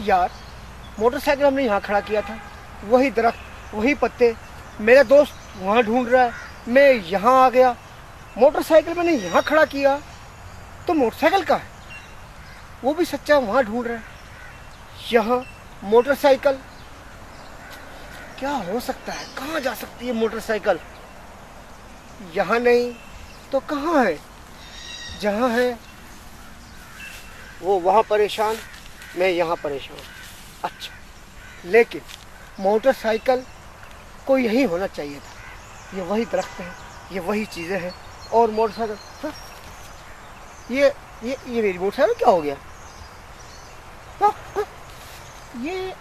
यार, मोटरसाइकिल हमने यहाँ खड़ा किया था, वही दरख्त, वही पत्ते, मेरा दोस्त वहाँ ढूंढ रहा है, मैं यहाँ आ गया, मोटरसाइकिल मैंने यहाँ खड़ा किया, तो मोटरसाइकिल का है, वो भी सच्चा वहाँ ढूंढ रहा है, यहाँ मोटरसाइकिल। क्या हो सकता है, कहाँ जा सकती है मोटरसाइकिल? यहाँ नहीं तो कहाँ है? जहाँ है वो वहाँ परेशान, मैं यहाँ परेशान। अच्छा, लेकिन मोटरसाइकिल को यही होना चाहिए था। ये वही दरख्त है, ये वही चीज़ें हैं, और मोटरसाइकिल। हाँ? ये मेरी मोटरसाइकिल क्या हो गया? हाँ? हाँ? ये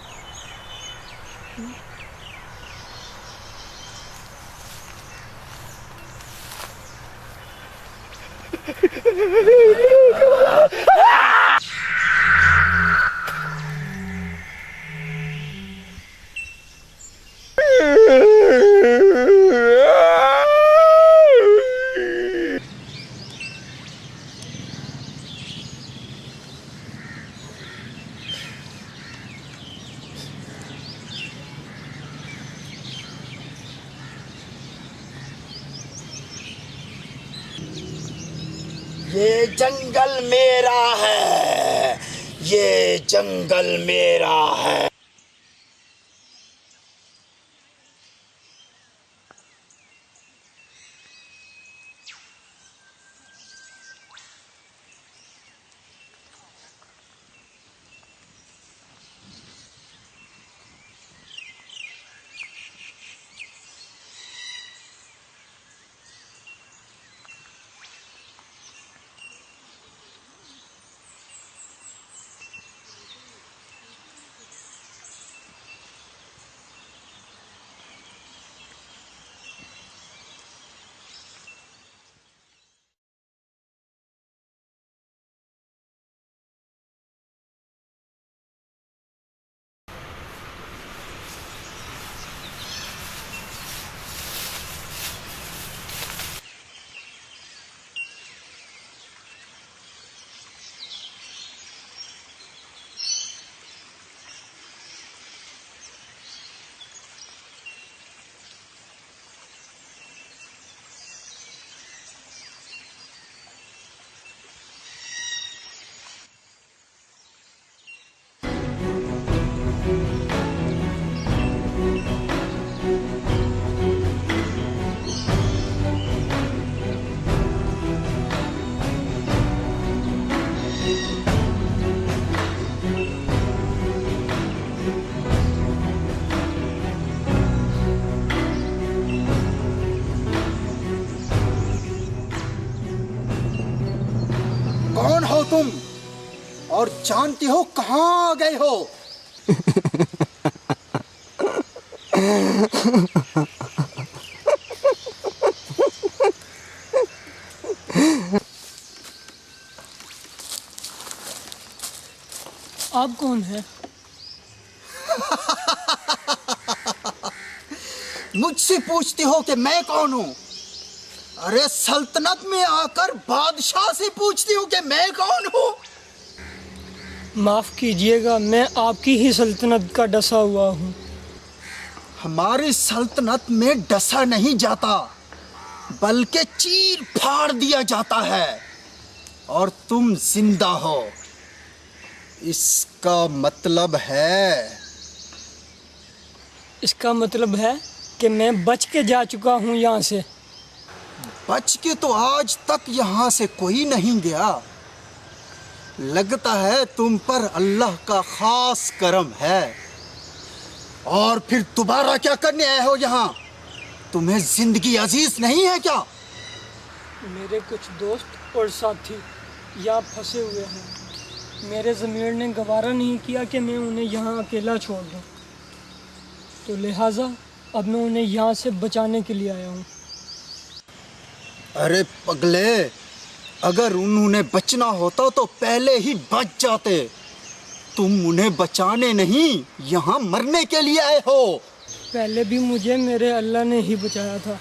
ये जंगल मेरा है, ये जंगल मेरा है। कौन हो तुम और जानती हो कहाँ गए हो? आप कौन है? मुझसे पूछती हो कि मैं कौन हूँ? अरे सल्तनत में आकर बादशाह से पूछती हूँ कि मैं कौन हूँ? माफ कीजिएगा, मैं आपकी ही सल्तनत का डसा हुआ हूँ। हमारी सल्तनत में डसा नहीं जाता, बल्कि चीर फाड़ दिया जाता है, और तुम जिंदा हो। इसका मतलब है कि मैं बच के जा चुका हूँ यहाँ से। बच के तो आज तक यहाँ से कोई नहीं गया। लगता है तुम पर अल्लाह का खास करम है। और फिर दोबारा क्या करने आए हो यहाँ? तुम्हें जिंदगी अजीज नहीं है क्या? मेरे कुछ दोस्त और साथी यहाँ फंसे हुए हैं। मेरे ज़मीर ने गवारा नहीं किया कि मैं उन्हें यहाँ अकेला छोड़ दूँ, तो लिहाजा अब मैं उन्हें यहाँ से बचाने के लिए आया हूँ। अरे पगले, अगर उन्होंने बचना होता तो पहले ही बच जाते। तुम उन्हें बचाने नहीं, यहाँ मरने के लिए आए हो। पहले भी मुझे मेरे अल्लाह ने ही बचाया था,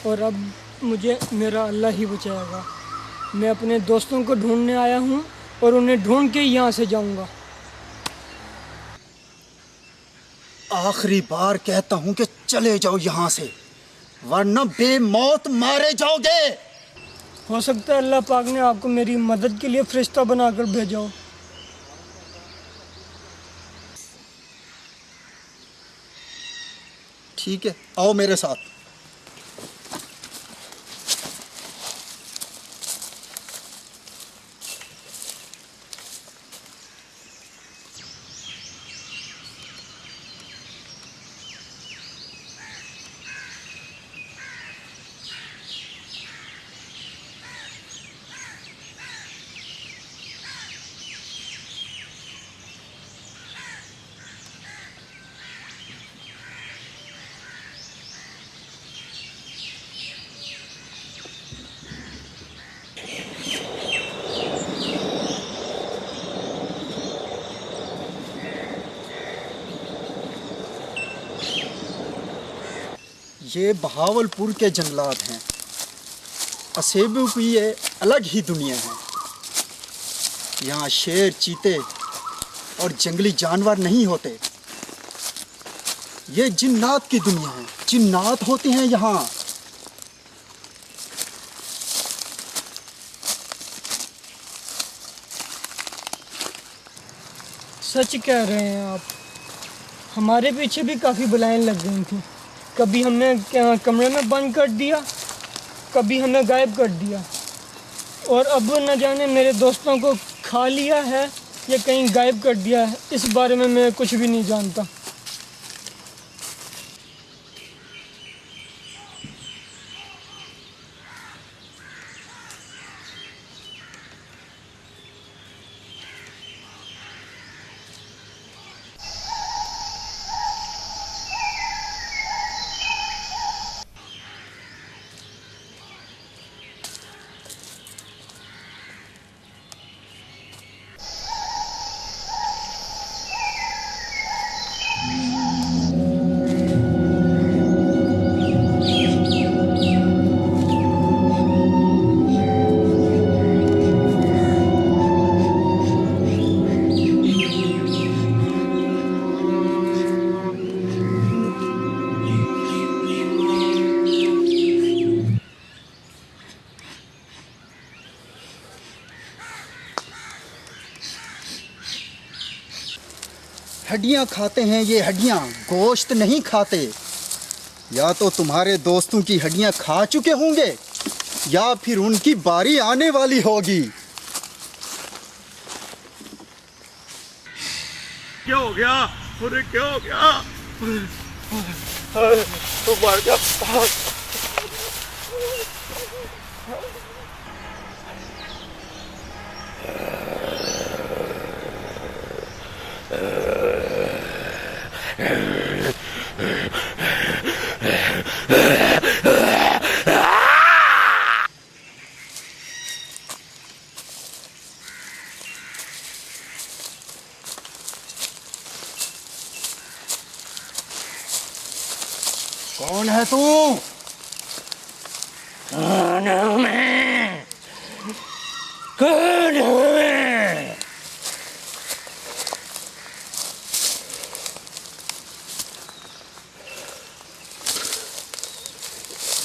और अब मुझे मेरा अल्लाह ही बचाएगा। मैं अपने दोस्तों को ढूंढने आया हूँ और उन्हें ढूंढ के यहाँ से जाऊँगा। आखिरी बार कहता हूं कि चले जाओ यहां से, वरना बेमौत मारे जाओगे। हो सकता है अल्लाह पाक ने आपको मेरी मदद के लिए फरिश्ता बनाकर भेजा हो। ठीक है, आओ मेरे साथ। ये बहावलपुर के जंगलात हैं। असेबों की ये अलग ही दुनिया है। यहाँ शेर, चीते और जंगली जानवर नहीं होते। ये जिन्नात की दुनिया है। जिन्नात होते हैं यहाँ। सच कह रहे हैं आप। हमारे पीछे भी काफ़ी बलाएं लग गई थी। कभी हमने कमरे में बंद कर दिया, कभी हमें गायब कर दिया, और अब न जाने मेरे दोस्तों को खा लिया है या कहीं गायब कर दिया है। इस बारे में मैं कुछ भी नहीं जानता। हड्डियां खाते हैं ये, हड्डियां, गोश्त नहीं खाते। या तो तुम्हारे दोस्तों की हड्डियां खा चुके होंगे या फिर उनकी बारी आने वाली होगी। क्या हो गया? अरे क्या हो गया? तो मर गया। कौन है तू? कौन हूँ मैं? कौन हूँ मैं?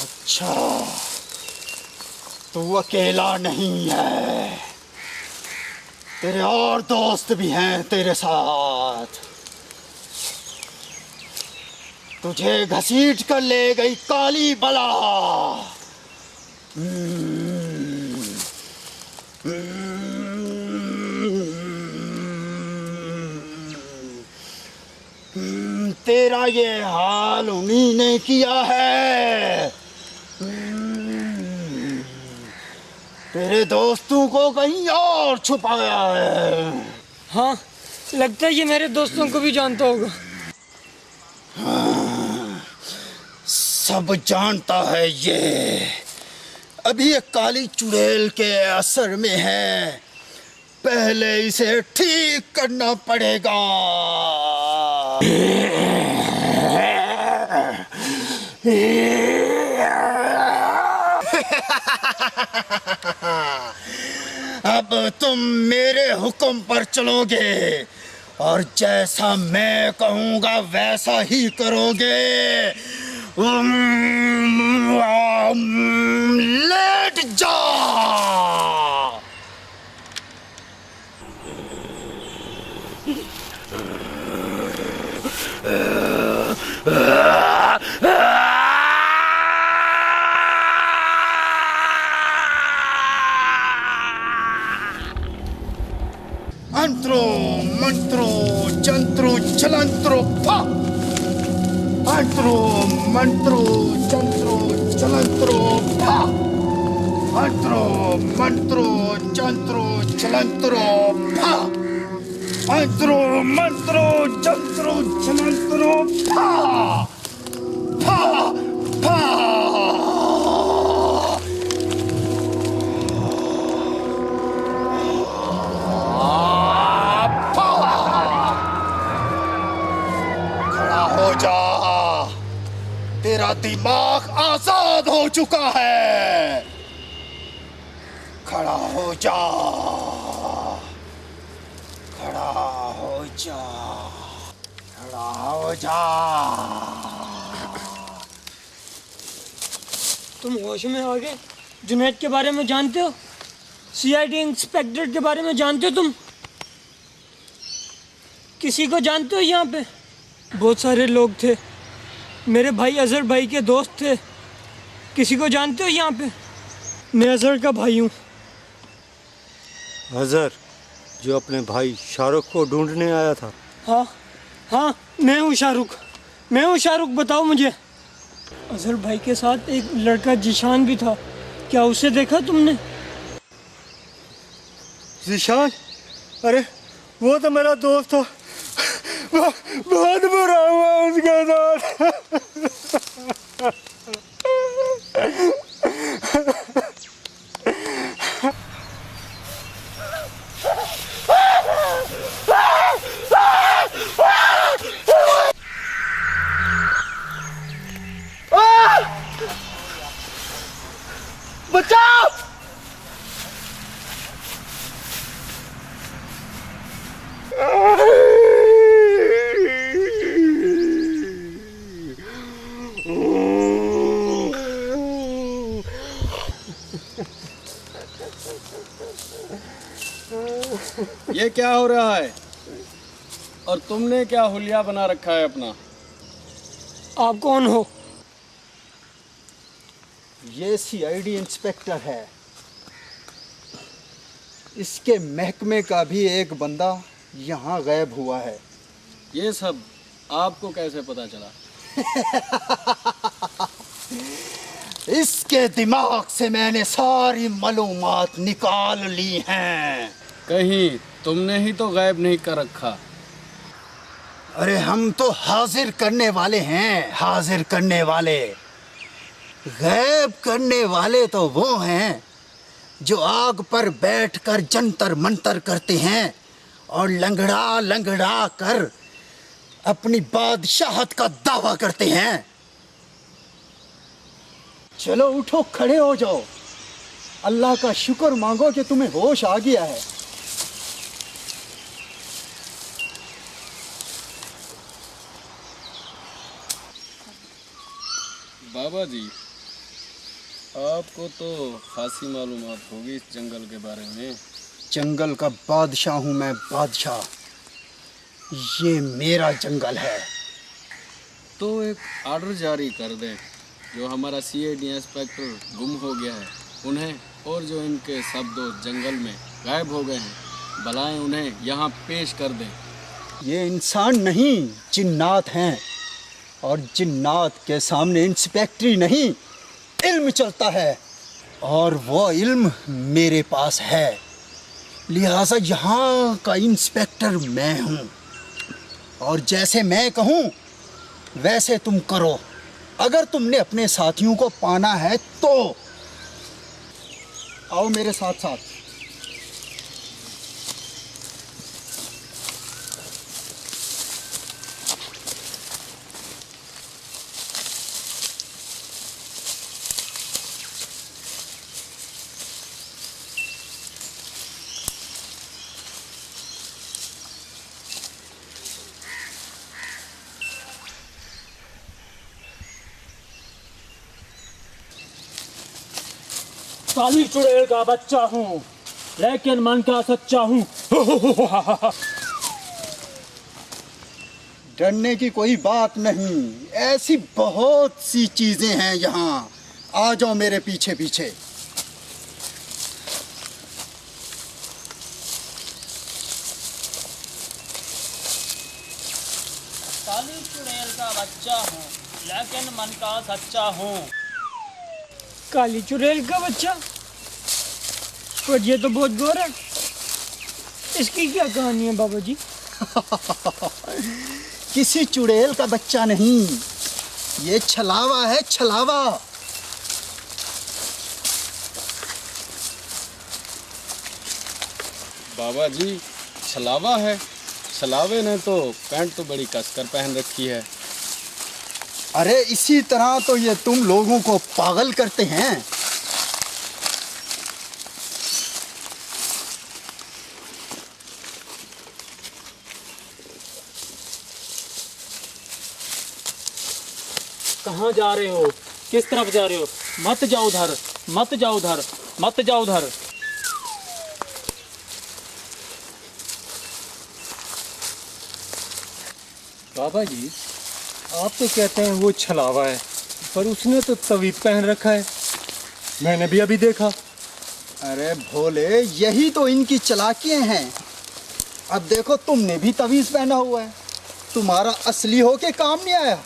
अच्छा, तू अकेला नहीं है, तेरे और दोस्त भी हैं तेरे साथ। तुझे घसीट कर ले गई काली बला। तेरा ये हाल उन्हीं ने किया है। तेरे दोस्तों को कहीं और छुपाया है। हाँ, लगता है ये मेरे दोस्तों को भी जानता होगा। सब जानता है ये। अभी ये काली चुड़ैल के असर में है। पहले इसे ठीक करना पड़ेगा। अब तुम मेरे हुक्म पर चलोगे और जैसा मैं कहूंगा वैसा ही करोगे। लेट जा। अंतरो मंत्रो जंत्रो चलंत्रो फा। अंतरो मंत्रो जंत्रो चलंत्रो फा। अंतरो मंत्रो जंत्रो चलंत्रो फा। अंतरो मंत्रो जंत्रो चलंत्रो फा फा फा। हो जा, तेरा दिमाग आजाद हो चुका है। खड़ा हो जा, खड़ा हो जा, खड़ा हो जा। तुम होश में आ गए? जुनैद के बारे में जानते हो? सीआईडी इंस्पेक्टर के बारे में जानते हो तुम? किसी को जानते हो यहाँ पे? बहुत सारे लोग थे, मेरे भाई अजहर भाई के दोस्त थे। किसी को जानते हो यहाँ पे? मैं अजहर का भाई हूँ। अजहर जो अपने भाई शाहरुख को ढूंढने आया था? हाँ हाँ, मैं हूँ शाहरुख, मैं हूँ शाहरुख। बताओ मुझे। अजहर भाई के साथ एक लड़का जिशान भी था, क्या उसे देखा तुमने? जिशान? अरे वो तो मेरा दोस्त था, बहुत बुरा हुआ उसके साथ। बचाओ! ये क्या हो रहा है? और तुमने क्या हुलिया बना रखा है अपना? आप कौन हो? ये सीआईडी इंस्पेक्टर है। इसके महकमे का भी एक बंदा यहाँ गायब हुआ है। ये सब आपको कैसे पता चला? इसके दिमाग से मैंने सारी मालूमात निकाल ली हैं। कहीं तुमने ही तो गायब नहीं कर रखा? अरे हम तो हाजिर करने वाले हैं, हाजिर करने वाले। गायब करने वाले तो वो हैं जो आग पर बैठकर जंतर मंतर करते हैं और लंगड़ा लंगड़ा कर अपनी बादशाहत का दावा करते हैं। चलो उठो, खड़े हो जाओ। अल्लाह का शुक्र मांगो कि तुम्हें होश आ गया है। बाबा जी, आपको तो खासी मालूमात होगी इस जंगल के बारे में। जंगल का बादशाह हूँ मैं, बादशाह। ये मेरा जंगल है। तो एक ऑर्डर जारी कर दें, जो हमारा सीआईडी इंस्पेक्टर गुम हो गया है उन्हें, और जो इनके सब दोस्त जंगल में गायब हो गए हैं, बुलाएं उन्हें यहाँ पेश कर दें। ये इंसान नहीं, जिन्नात हैं। और जिन्नात के सामने इंस्पेक्टरी नहीं, इल्म चलता है। और वो इल्म मेरे पास है, लिहाजा यहाँ का इंस्पेक्टर मैं हूँ। और जैसे मैं कहूँ वैसे तुम करो। अगर तुमने अपने साथियों को पाना है तो आओ मेरे साथ साथ। काली चुड़ैल का बच्चा हूँ, लेकिन मन का सच्चा हूँ। डरने की कोई बात नहीं, ऐसी बहुत सी चीजें हैं यहाँ। आ जाओ मेरे पीछे पीछे। काली चुड़ैल का बच्चा हूँ, लेकिन मन का सच्चा हूँ। काली चुड़ैल का बच्चा? पर ये तो बहुत गोरा है, इसकी क्या कहानी है बाबा जी? किसी चुड़ैल का बच्चा नहीं, ये छलावा है, छलावा। बाबा जी, छलावा है? छलावे ने तो पैंट तो बड़ी कसकर पहन रखी है। अरे इसी तरह तो ये तुम लोगों को पागल करते हैं। कहाँ जा रहे हो? किस तरफ जा रहे हो? मत जाओ उधर, मत जाओ उधर, मत जाओ उधर। बाबा जी, आप तो कहते हैं वो छलावा है, पर उसने तो तवीज पहन रखा है, मैंने भी अभी देखा। अरे भोले, यही तो इनकी चालाकियां हैं। अब देखो, तुमने भी तवीज पहना हुआ है, तुम्हारा असली होके काम नहीं आया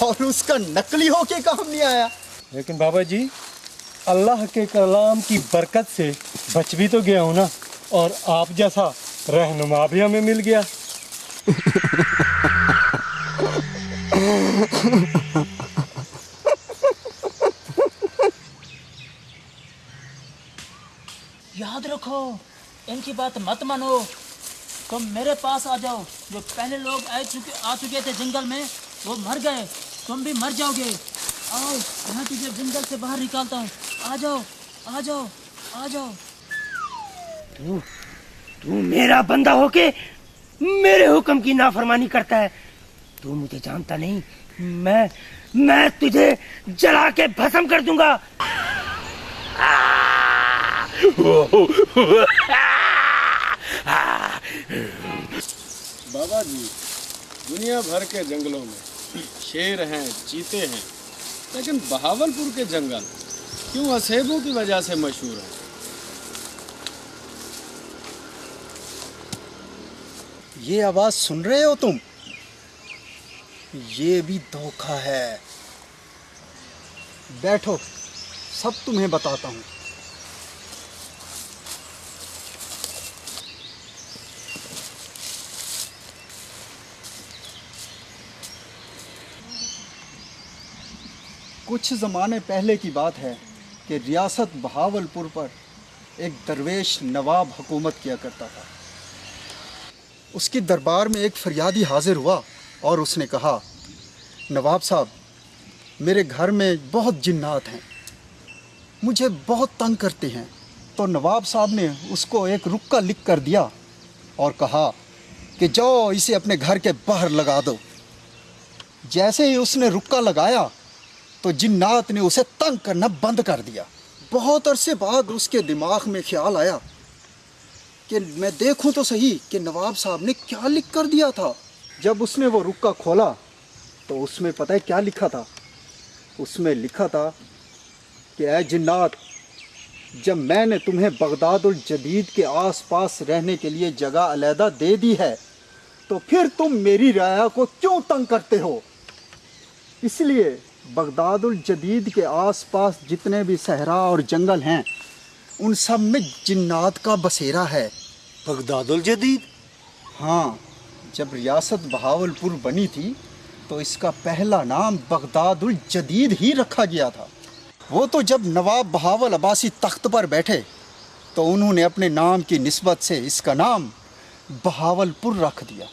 और उसका नकली होके काम नहीं आया। लेकिन बाबा जी, अल्लाह के कलाम की बरकत से बच भी तो गया हूँ ना, और आप जैसा रहनुमा भी हमें मिल गया। याद रखो, इनकी बात मत मानो। तुम मेरे पास आ जाओ। जो पहले लोग आ चुके थे जंगल में, वो मर गए, तुम भी मर जाओगे। आओ, मैं तुझे जंगल से बाहर निकालता हूँ। आ जाओ, आ जाओ, आ जाओ। तू मेरा बंदा होके मेरे हुक्म की नाफरमानी करता है। तू मुझे जानता नहीं, मैं तुझे जला के भस्म कर दूंगा। बाबा जी, दुनिया भर के जंगलों में शेर हैं, चीते हैं, लेकिन बहावलपुर के जंगल क्यों असेबों की वजह से मशहूर है? ये आवाज सुन रहे हो तुम? ये भी धोखा है। बैठो, सब तुम्हें बताता हूँ। कुछ ज़माने पहले की बात है कि रियासत बहावलपुर पर एक दरवेश नवाब हुकूमत किया करता था। उसके दरबार में एक फरियादी हाजिर हुआ और उसने कहा, नवाब साहब, मेरे घर में बहुत जिन्नात हैं, मुझे बहुत तंग करते हैं। तो नवाब साहब ने उसको एक रुक्का लिख कर दिया और कहा कि जाओ इसे अपने घर के बाहर लगा दो। जैसे ही उसने रुक्का लगाया तो जिन्नात ने उसे तंग करना बंद कर दिया। बहुत अरसे बाद उसके दिमाग में ख्याल आया कि मैं देखूं तो सही कि नवाब साहब ने क्या लिख कर दिया था। जब उसने वो रुक्का खोला तो उसमें पता है क्या लिखा था? उसमें लिखा था कि ऐ जिन्नात, जब मैंने तुम्हें बगदादुल जदीद के आसपास रहने के लिए जगह अलहदा दे दी है, तो फिर तुम मेरी राया को क्यों तंग करते हो? इसलिए बगदादुल जदीद के आसपास जितने भी सहरा और जंगल हैं, उन सब में जिन्नात का बसेरा है। बगदादुल जदीद? हाँ, जब रियासत बहावलपुर बनी थी तो इसका पहला नाम बगदादुल जदीद ही रखा गया था। वो तो जब नवाब बहावल अब्बासी तख्त पर बैठे तो उन्होंने अपने नाम की निस्बत से इसका नाम बहावलपुर रख दिया।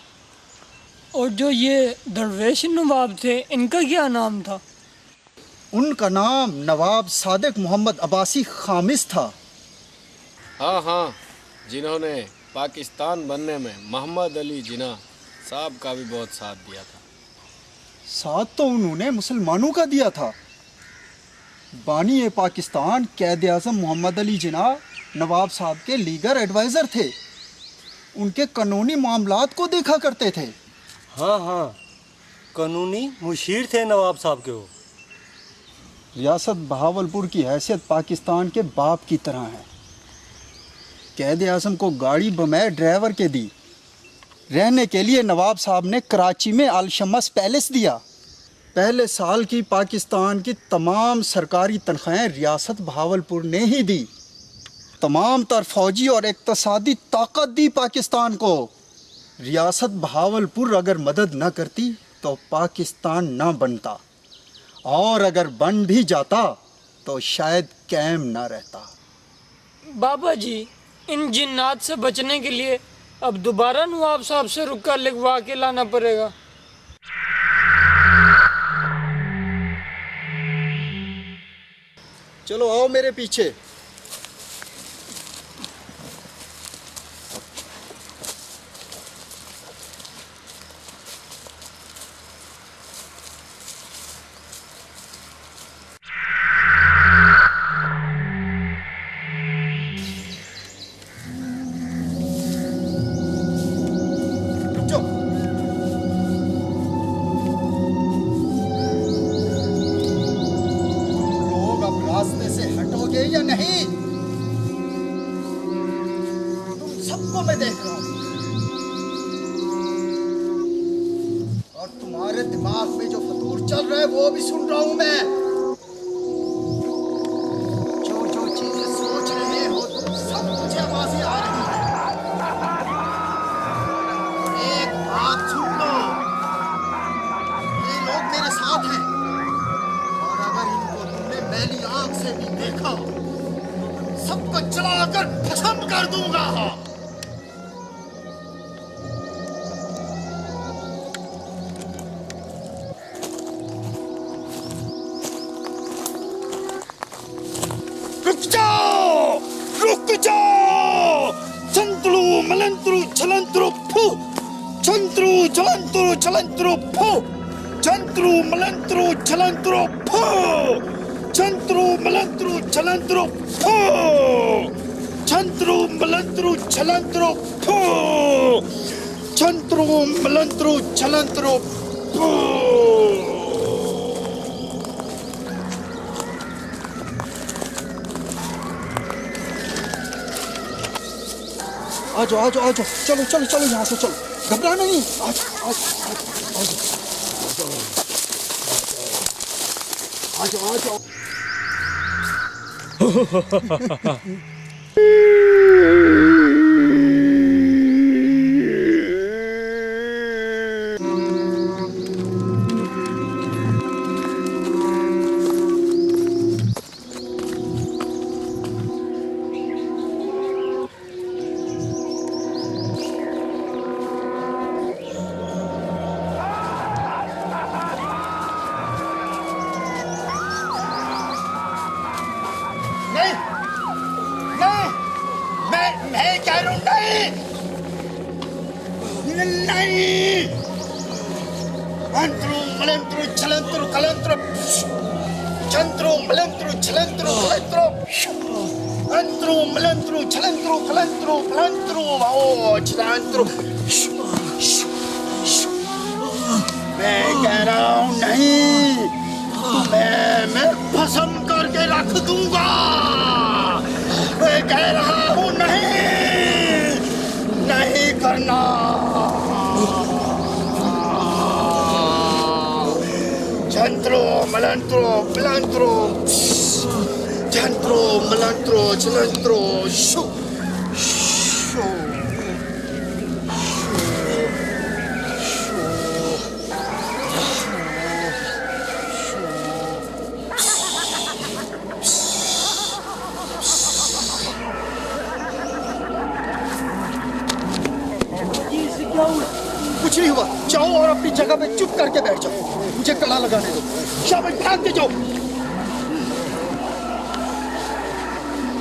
और जो ये दरवेश नवाब थे, इनका क्या नाम था? उनका नाम नवाब सादिक मोहम्मद अब्बासी खामिस था। हाँ हाँ, जिन्होंने पाकिस्तान बनने में मोहम्मद अली जिन्ना साहब का भी बहुत साथ दिया था। साथ तो उन्होंने मुसलमानों का दिया था, बानी ए पाकिस्तान कैद आज़म मोहम्मद अली जिन्ना नवाब साहब के लीगल एडवाइज़र थे। उनके कानूनी मामलात को देखा करते थे। हाँ हाँ, कानूनी मुशीर थे नवाब साहब के वो। रियासत बहावलपुर की हैसियत पाकिस्तान के बाप की तरह है। कैद आज़म को गाड़ी बमैर ड्राइवर के दी। रहने के लिए नवाब साहब ने कराची में अल-शम्स पैलेस दिया। पहले साल की पाकिस्तान की तमाम सरकारी तनख्वाहें रियासत बहावलपुर ने ही दी। तमाम तर फौजी और इक़्तिसादी ताकत दी पाकिस्तान को। रियासत बहावलपुर अगर मदद न करती तो पाकिस्तान ना बनता, और अगर बन भी जाता तो शायद कायम ना रहता। बाबा जी, इन जिन्नात से बचने के लिए अब दोबारा नवाब साहब से रुका लिखवा के लाना पड़ेगा। चलो आओ मेरे पीछे। रास्ते से हटोगे या नहीं? तुम सबको मैं देख रहा हूं, और तुम्हारे दिमाग में जो फतूर चल रहा है वो भी सुन रहा हूं मैं। जो जो चीजें सोच रहे हो तुम सब मुझे आवाजें आ रही हैं। एक बात सुन लो, ये लोग मेरे साथ हैं, और अगर इनको तुमने मैली आंख से भी देखा सबको जलाकर भस्म कर दूंगा। रुक जाओ, रुक जाओ। चंद्रू मलंत्रू छलंत्रू फू, चंद्रू चलंत्रू छलंत्रू फू, चंद्रू मलंत्रू छलंत्रू फू, चंद्रू मलंत्रू छलंत्रू फू, चंद्रू मलंत्रू छलंत्रू फू, चंद्रू मलंत्रू छलंत्रू फू। आ जाओ आ जाओ आ जाओ, चलो चलो चलो यहाँ से चलो, घबराना नहीं। आ जाओ आ जाओ आ जाओ। मैं कह रहा हूं नहीं। अंतरू मलंतरू छलंतरू कलंतरू, चंद्रू मलंतरू छलंतरू कलंतरू, अंतरू मलंतरू छलंतरू कलंतरू कलंतरू ओ छलंतरू। मैं कह रहा हूं नहीं, मैं भस्म करके रख दूंगा। मैं कह रहा हूं नहीं करना। चंद्रो मलंत्रो पिलंत्रो, चंद्रो मलंत्रो चलंत्रो शो शो। कुछ नहीं हुआ, जाओ और अपनी जगह पे चुप करके बैठ जाओ, मुझे कड़ा लगाने दो। शाबाश, भागते जाओ।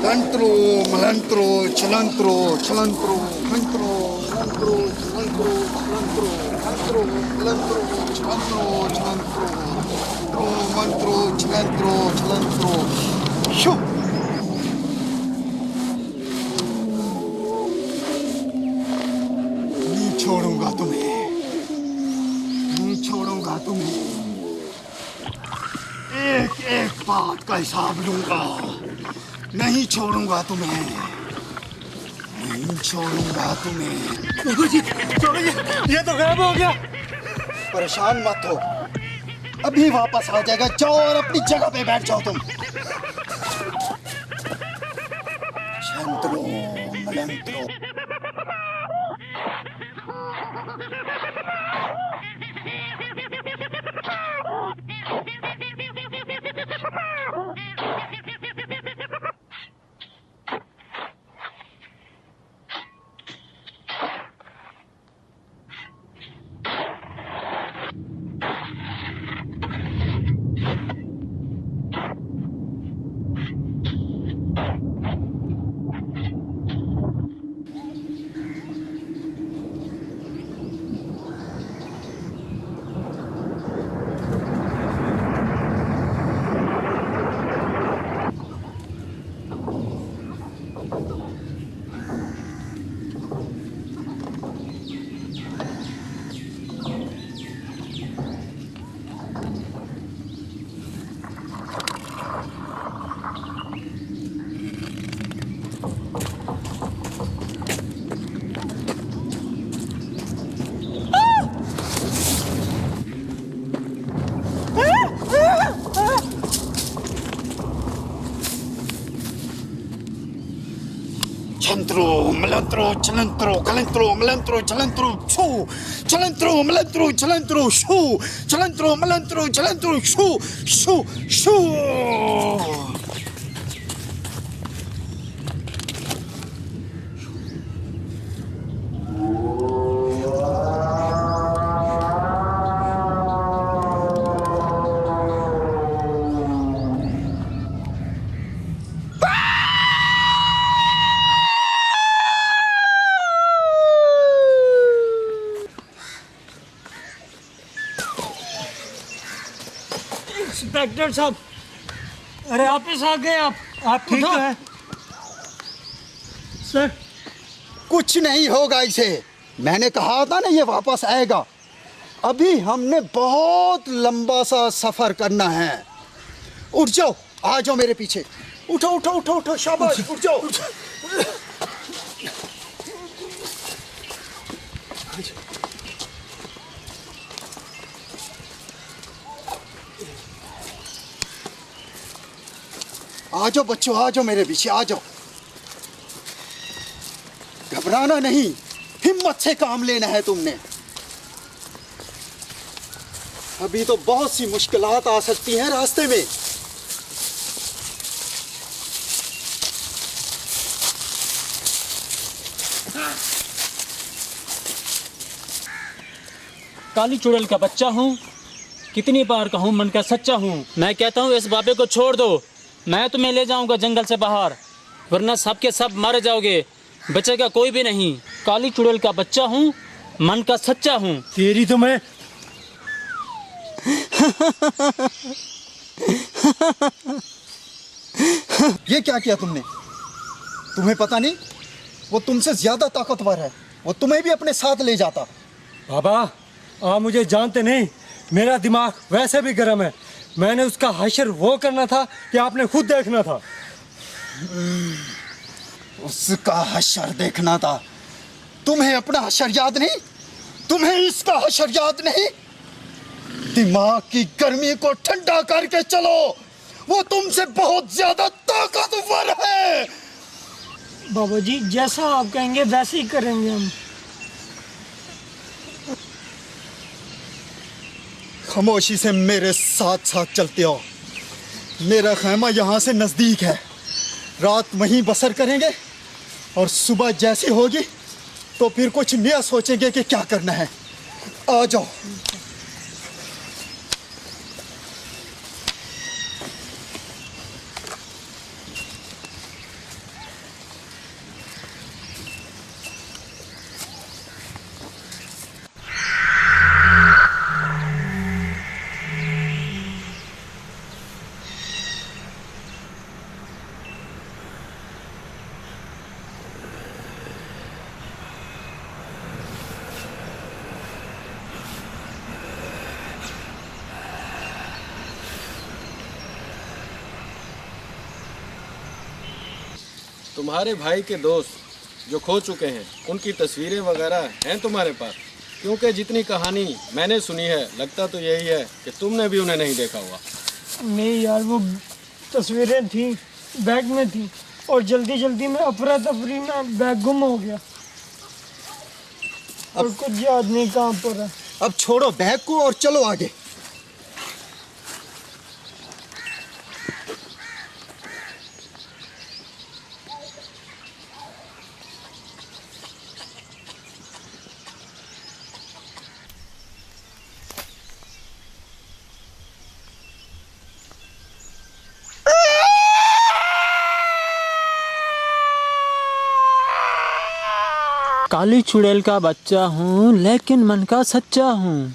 तंत्रो मलंत्रो चलंत्रो चलंत्रो तंत्रो मलंत्रो चलंत्रो चलंत्रो तंत्रो मलंत्रो चलंत्रो चलंत्रो मंत्रो चलंत्रो चलंत्रो शो नहीं छोड़ूंगा तुम्हें, नहीं छोड़ूंगा तुम्हें। एक एक बात का हिसाब लूंगा, नहीं छोड़ूंगा तुम्हें, नहीं छोड़ूंगा तुम्हें। ये तो गायब हो गया। परेशान मत हो, अभी वापस आ जाएगा। जाओ और अपनी जगह पे बैठ जाओ तुम। चंद्रो मलंत्रो चंत्रो मलंत्रो चलंत्रो कलंत्रो मलंत्रो चलंत्रो शो चलंत्रो मलंत्रो चलंत्रो शो चलंत्रो मलंत्रो चलंत्रो शो शो शो। इंस्पेक्टर साहब, अरे वापस आ गए आप ठीक उठो। है। सर कुछ नहीं होगा इसे, मैंने कहा था ना ये वापस आएगा। अभी हमने बहुत लंबा सा सफर करना है। उठ जाओ, आ जाओ मेरे पीछे। उठो उठो उठो उठो, शाबाश, उठ जाओ। आ जाओ बच्चों, आ जाओ मेरे पीछे, आ जाओ। घबराना नहीं, हिम्मत से काम लेना है तुमने। अभी तो बहुत सी मुश्किलात आ सकती हैं रास्ते में। काली चुड़ैल का बच्चा हूँ, कितनी बार कहूँ मन का सच्चा हूँ। मैं कहता हूँ इस बाबे को छोड़ दो, मैं तुम्हें ले जाऊंगा जंगल से बाहर, वरना सबके सब मर जाओगे, बचेगा कोई भी नहीं। काली चुड़ैल का बच्चा हूँ, मन का सच्चा हूँ। तेरी तो मैं ये क्या किया तुमने? तुम्हें पता नहीं वो तुमसे ज्यादा ताकतवर है, वो तुम्हें भी अपने साथ ले जाता। बाबा, आप मुझे जानते नहीं, मेरा दिमाग वैसे भी गर्म है। मैंने उसका हशर वो करना था कि आपने खुद देखना था। उसका हशर देखना था। तुम्हें अपना हशर याद नहीं? तुम्हें इसका हशर याद नहीं? दिमाग की गर्मी को ठंडा करके चलो, वो तुमसे बहुत ज्यादा ताकतवर है। बाबा जी, जैसा आप कहेंगे वैसे ही करेंगे हम। खामोशी से मेरे साथ साथ चलते हो। मेरा खैमा यहाँ से नज़दीक है, रात वहीं बसर करेंगे और सुबह जैसी होगी तो फिर कुछ नया सोचेंगे कि क्या करना है। आ जाओ। तुम्हारे भाई के दोस्त जो खो चुके हैं उनकी तस्वीरें वगैरह हैं तुम्हारे पास? क्योंकि जितनी कहानी मैंने सुनी है लगता तो यही है कि तुमने भी उन्हें नहीं देखा हुआ। नहीं यार, वो तस्वीरें थी, बैग में थी, और जल्दी जल्दी में अफरा तफरी में बैग गुम हो गया और कुछ याद नहीं कहाँ पर है। अब छोड़ो बैग को और चलो आगे। काली चुड़ैल का बच्चा हूँ लेकिन मन का सच्चा हूँ।